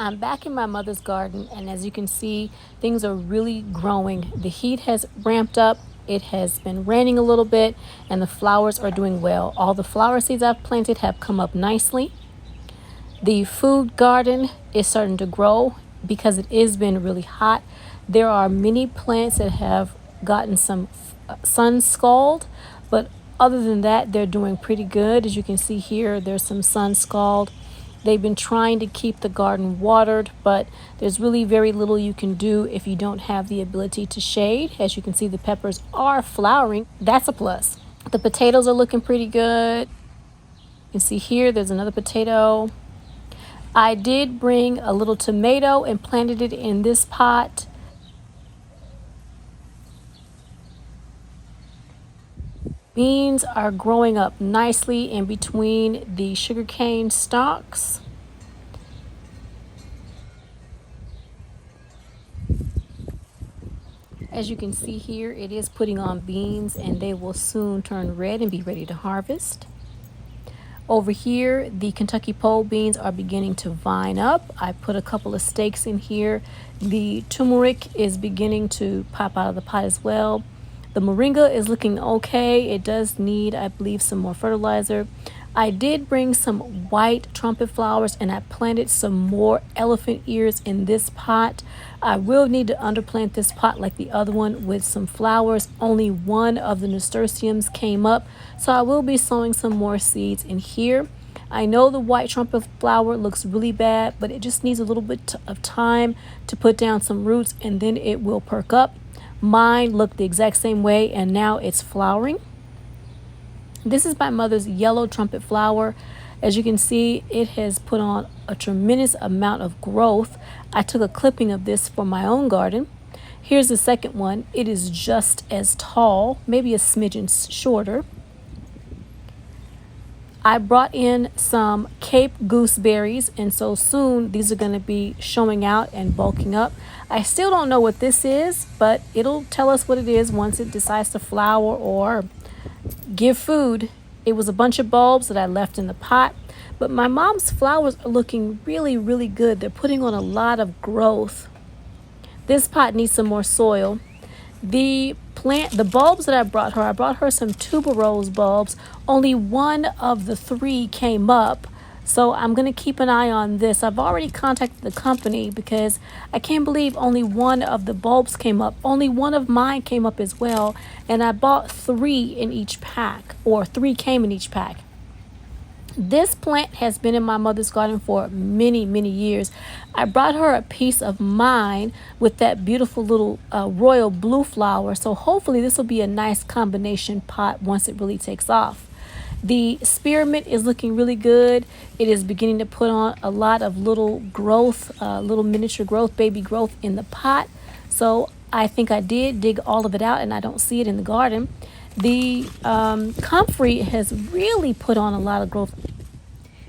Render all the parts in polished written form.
I'm back in my mother's garden, and as you can see, things are really growing. The heat has ramped up. It has been raining a little bit, and the flowers are doing well. All the flower seeds I've planted have come up nicely. The food garden is starting to grow because it has been really hot. There are many plants that have gotten some sun scald, but other than that, they're doing pretty good. As you can see here, there's some sun scald. They've been trying to keep the garden watered, but there's really very little you can do if you don't have the ability to shade. As you can see, the peppers are flowering. That's a plus. The potatoes are looking pretty good. You can see here, there's another potato. I did bring a little tomato and planted it in this pot. Beans are growing up nicely in between the sugarcane stalks. As you can see here, it is putting on beans, and they will soon turn red and be ready to harvest. Over here, the Kentucky pole beans are beginning to vine up. I put a couple of stakes in here. The turmeric is beginning to pop out of the pot as well. The moringa is looking okay. It does need, I believe, some more fertilizer. I did bring some white trumpet flowers, and I planted some more elephant ears in this pot. I will need to underplant this pot like the other one with some flowers. Only one of the nasturtiums came up, so I will be sowing some more seeds in here. I know the white trumpet flower looks really bad, but it just needs a little bit of time to put down some roots, and then it will perk up. Mine looked the exact same way, and now it's flowering. This is my mother's yellow trumpet flower. As you can see, it has put on a tremendous amount of growth. I took a clipping of this for my own garden. Here's the second one. It is just as tall, maybe a smidgen shorter. I brought in some Cape gooseberries, and so soon these are going to be showing out and bulking up. I still don't know what this is, but it'll tell us what it is once it decides to flower or give food. It was a bunch of bulbs that I left in the pot, but my mom's flowers are looking really, really good. They're putting on a lot of growth. This pot needs some more soil. The bulbs that I brought her some tuberose bulbs. Only one of the 3 came up, so I'm going to keep an eye on this. I've already contacted the company because I can't believe only one of the bulbs came up. Only one of mine came up as well, and I bought 3 in each pack, or 3 came in each pack. This plant has been in my mother's garden for many, many years. I brought her a piece of mine with that beautiful little royal blue flower. So hopefully this will be a nice combination pot once it really takes off. The spearmint is looking really good. It is beginning to put on a lot of little growth, little miniature growth, baby growth in the pot. So I think I did dig all of it out, and I don't see it in the garden. The comfrey has really put on a lot of growth.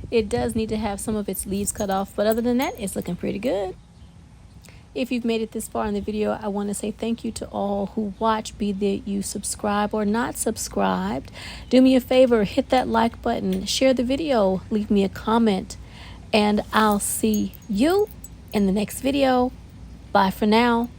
It does need to have some of its leaves cut off, but other than that, it's looking pretty good. If you've made it this far in the video, I want to say thank you to all who watch, be that you subscribe or not subscribed. Do me a favor, hit that like button, share the video, leave me a comment, and I'll see you in the next video. Bye for now.